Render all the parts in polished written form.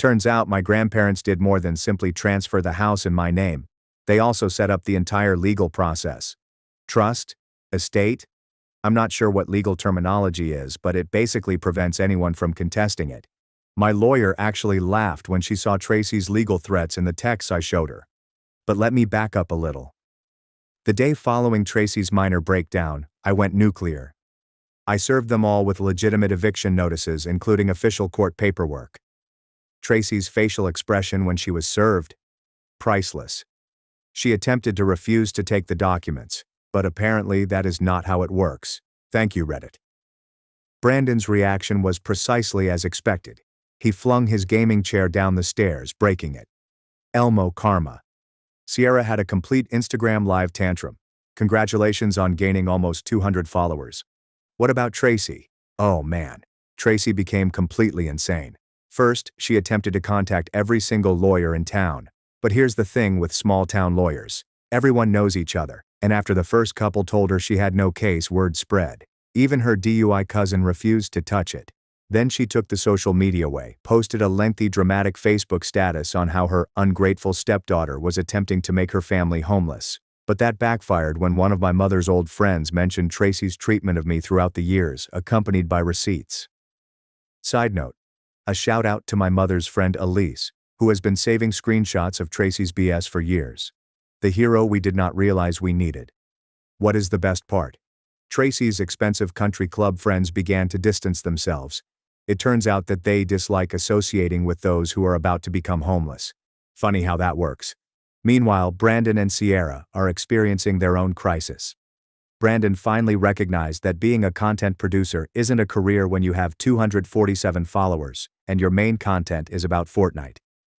Turns out my grandparents did more than simply transfer the house in my name. They also set up the entire legal process. Trust? Estate? I'm not sure what legal terminology is, but it basically prevents anyone from contesting it. My lawyer actually laughed when she saw Tracy's legal threats in the texts I showed her. But let me back up a little. The day following Tracy's minor breakdown, I went nuclear. I served them all with legitimate eviction notices, including official court paperwork. Tracy's facial expression when she was served? Priceless. She attempted to refuse to take the documents, but apparently that is not how it works. Thank you, Reddit. Brandon's reaction was precisely as expected. He flung his gaming chair down the stairs, breaking it. Elmo karma. Sierra had a complete Instagram live tantrum. Congratulations on gaining almost 200 followers. What about Tracy? Oh man. Tracy became completely insane. First, she attempted to contact every single lawyer in town. But here's the thing with small-town lawyers. Everyone knows each other, and after the first couple told her she had no case, word spread. Even her DUI cousin refused to touch it. Then she took the social media way, posted a lengthy dramatic Facebook status on how her ungrateful stepdaughter was attempting to make her family homeless. But that backfired when one of my mother's old friends mentioned Tracy's treatment of me throughout the years, accompanied by receipts. Side note, a shout out to my mother's friend Elise, who has been saving screenshots of Tracy's BS for years. The hero we did not realize we needed. What is the best part? Tracy's expensive country club friends began to distance themselves. It turns out that they dislike associating with those who are about to become homeless. Funny how that works. Meanwhile, Brandon and Sierra are experiencing their own crisis. Brandon finally recognized that being a content producer isn't a career when you have 247 followers, and your main content is about Fortnite.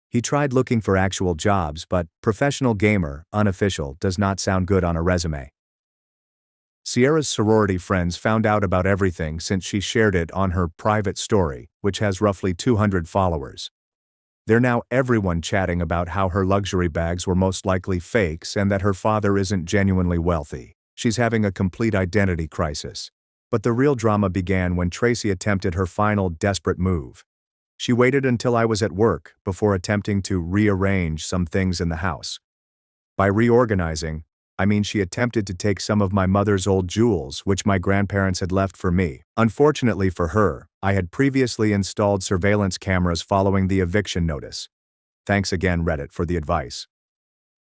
He tried looking for actual jobs, but professional gamer, unofficial, does not sound good on a resume. Sierra's sorority friends found out about everything since she shared it on her private story, which has roughly 200 followers. They're now everyone chatting about how her luxury bags were most likely fakes and that her father isn't genuinely wealthy. She's having a complete identity crisis. But the real drama began when Tracy attempted her final desperate move. She waited until I was at work before attempting to rearrange some things in the house. By reorganizing, I mean she attempted to take some of my mother's old jewels, which my grandparents had left for me. Unfortunately for her, I had previously installed surveillance cameras following the eviction notice. Thanks again, Reddit, for the advice.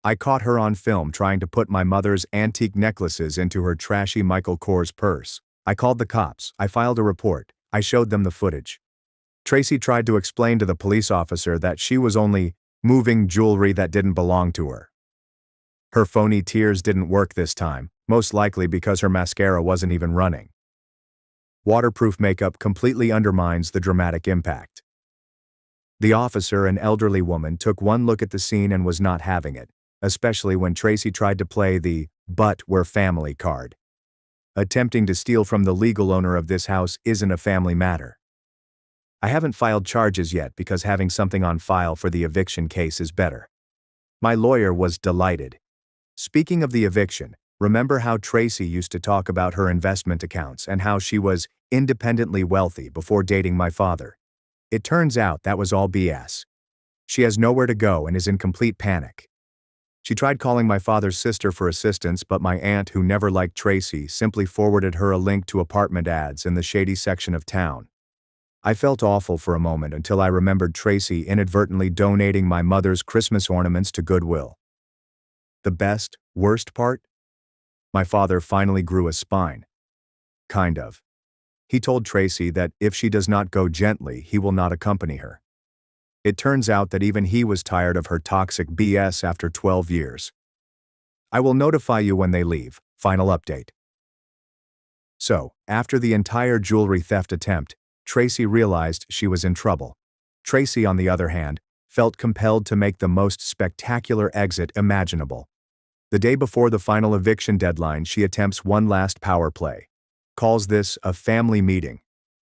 I caught her on film trying to put my mother's antique necklaces into her trashy Michael Kors purse. I called the cops. I filed a report. I showed them the footage. Tracy tried to explain to the police officer that she was only moving jewelry that didn't belong to her. Her phony tears didn't work this time, most likely because her mascara wasn't even running. Waterproof makeup completely undermines the dramatic impact. The officer, an elderly woman, took one look at the scene and was not having it, especially when Tracy tried to play the "but we're family" card. Attempting to steal from the legal owner of this house isn't a family matter. I haven't filed charges yet because having something on file for the eviction case is better. My lawyer was delighted. Speaking of the eviction, remember how Tracy used to talk about her investment accounts and how she was independently wealthy before dating my father? It turns out that was all BS. She has nowhere to go and is in complete panic. She tried calling my father's sister for assistance, but my aunt, who never liked Tracy, simply forwarded her a link to apartment ads in the shady section of town. I felt awful for a moment until I remembered Tracy inadvertently donating my mother's Christmas ornaments to Goodwill. The worst part? My father finally grew a spine. Kind of. He told Tracy that if she does not go gently, he will not accompany her. It turns out that even he was tired of her toxic BS after 12 years. I will notify you when they leave. Final update. So, after the entire jewelry theft attempt, Tracy realized she was in trouble. Tracy, on the other hand, felt compelled to make the most spectacular exit imaginable. The day before the final eviction deadline, she attempts one last power play. Calls this a family meeting.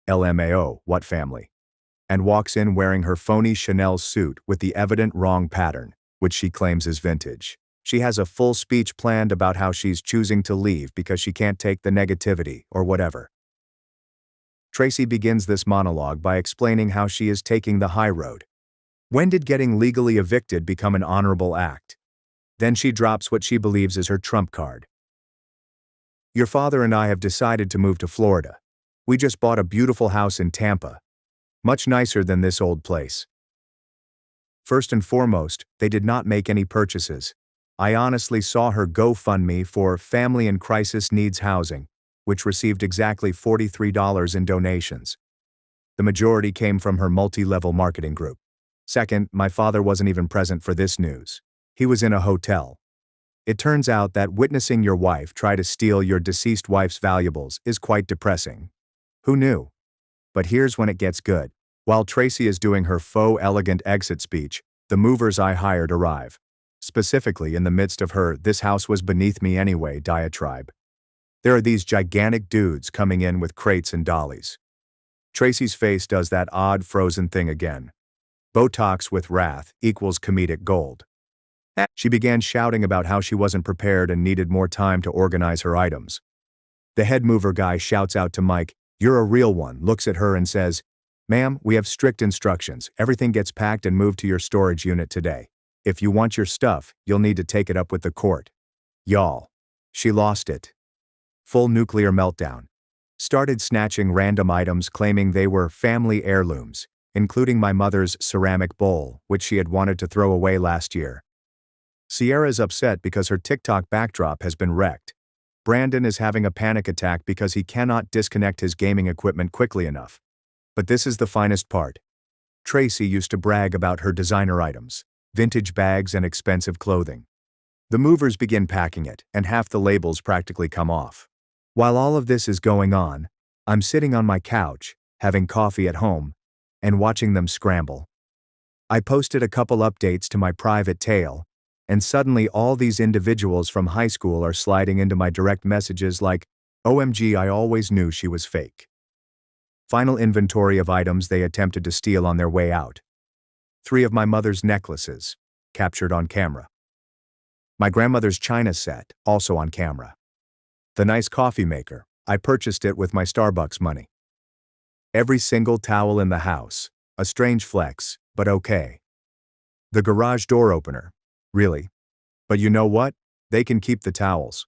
LMAO, what family? And walks in wearing her phony Chanel suit with the evident wrong pattern, which she claims is vintage. She has a full speech planned about how she's choosing to leave because she can't take the negativity or whatever. Tracy begins this monologue by explaining how she is taking the high road. When did getting legally evicted become an honorable act? Then she drops what she believes is her trump card. Your father and I have decided to move to Florida. We just bought a beautiful house in Tampa. Much nicer than this old place. First and foremost, they did not make any purchases. I honestly saw her GoFundMe for Family in Crisis Needs Housing, which received exactly $43 in donations. The majority came from her multi-level marketing group. Second, my father wasn't even present for this news. He was in a hotel. It turns out that witnessing your wife try to steal your deceased wife's valuables is quite depressing. Who knew? But here's when it gets good. While Tracy is doing her faux elegant exit speech, the movers I hired arrive. Specifically in the midst of her "this house was beneath me anyway" diatribe. There are these gigantic dudes coming in with crates and dollies. Tracy's face does that odd frozen thing again. Botox with wrath equals comedic gold. She began shouting about how she wasn't prepared and needed more time to organize her items. The head mover guy shouts out to Mike, "You're a real one," looks at her and says, "Ma'am, we have strict instructions. Everything gets packed and moved to your storage unit today. If you want your stuff, you'll need to take it up with the court." Y'all. She lost it. Full nuclear meltdown. Started snatching random items claiming they were family heirlooms, including my mother's ceramic bowl, which she had wanted to throw away last year. Sierra's upset because her TikTok backdrop has been wrecked. Brandon is having a panic attack because he cannot disconnect his gaming equipment quickly enough. But this is the finest part. Tracy used to brag about her designer items, vintage bags and expensive clothing. The movers begin packing it, and half the labels practically come off. While all of this is going on, I'm sitting on my couch, having coffee at home, and watching them scramble. I posted a couple updates to my private tail, and suddenly all these individuals from high school are sliding into my direct messages like, "OMG, I always knew she was fake." Final inventory of items they attempted to steal on their way out. 3 of my mother's necklaces, captured on camera. My grandmother's china set, also on camera. The nice coffee maker, I purchased it with my Starbucks money. Every single towel in the house, a strange flex, but okay. The garage door opener, really. But you know what? They can keep the towels.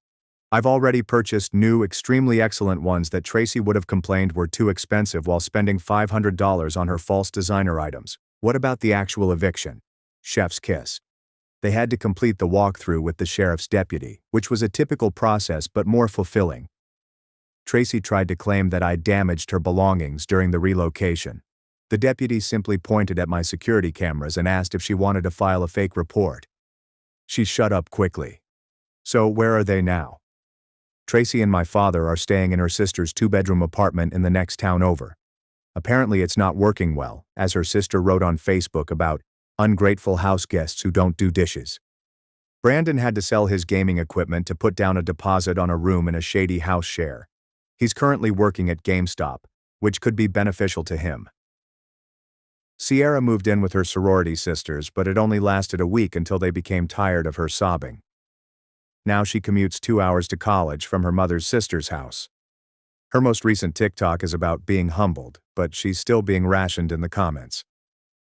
I've already purchased new, extremely excellent ones that Tracy would have complained were too expensive while spending $500 on her false designer items. What about the actual eviction? Chef's kiss. They had to complete the walkthrough with the sheriff's deputy, which was a typical process but more fulfilling. Tracy tried to claim that I damaged her belongings during the relocation. The deputy simply pointed at my security cameras and asked if she wanted to file a fake report. She shut up quickly. So where are they now? Tracy and my father are staying in her sister's 2-bedroom apartment in the next town over. Apparently it's not working well, as her sister wrote on Facebook about ungrateful house guests who don't do dishes. Brandon had to sell his gaming equipment to put down a deposit on a room in a shady house share. He's currently working at GameStop, which could be beneficial to him. Sierra moved in with her sorority sisters, but it only lasted a week until they became tired of her sobbing. Now she commutes 2 hours to college from her mother's sister's house. Her most recent TikTok is about being humbled, but she's still being rationed in the comments.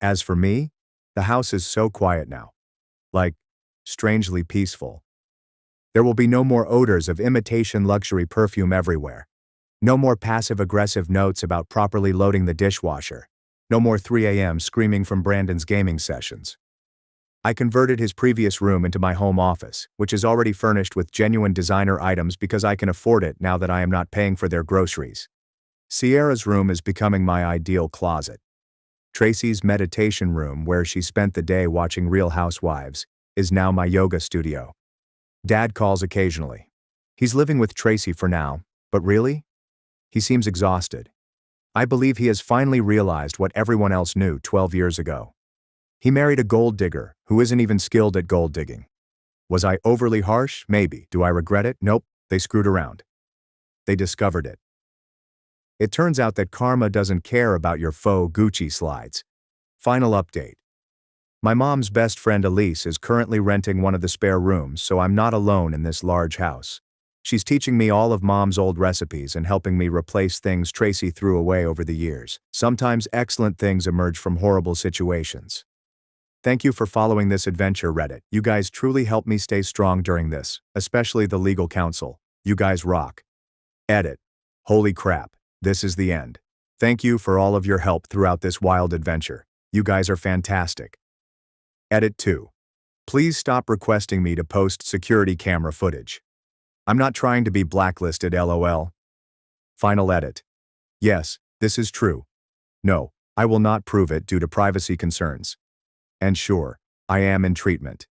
As for me, the house is so quiet now. Like, strangely peaceful. There will be no more odors of imitation luxury perfume everywhere. No more passive-aggressive notes about properly loading the dishwasher. No more 3 a.m. screaming from Brandon's gaming sessions. I converted his previous room into my home office, which is already furnished with genuine designer items because I can afford it now that I am not paying for their groceries. Sierra's room is becoming my ideal closet. Tracy's meditation room, where she spent the day watching Real Housewives, is now my yoga studio. Dad calls occasionally. He's living with Tracy for now, but really? He seems exhausted. I believe he has finally realized what everyone else knew 12 years ago. He married a gold digger who isn't even skilled at gold digging. Was I overly harsh? Maybe. Do I regret it? Nope, they screwed around. They discovered it. It turns out that karma doesn't care about your faux Gucci slides. Final update. My mom's best friend Elise is currently renting one of the spare rooms, so I'm not alone in this large house. She's teaching me all of Mom's old recipes and helping me replace things Tracy threw away over the years. Sometimes excellent things emerge from horrible situations. Thank you for following this adventure, Reddit. You guys truly helped me stay strong during this, especially the legal counsel. You guys rock. Edit. Holy crap, this is the end. Thank you for all of your help throughout this wild adventure. You guys are fantastic. Edit 2. Please stop requesting me to post security camera footage. I'm not trying to be blacklisted, lol. Final edit. Yes, this is true. No, I will not prove it due to privacy concerns. And sure, I am in treatment.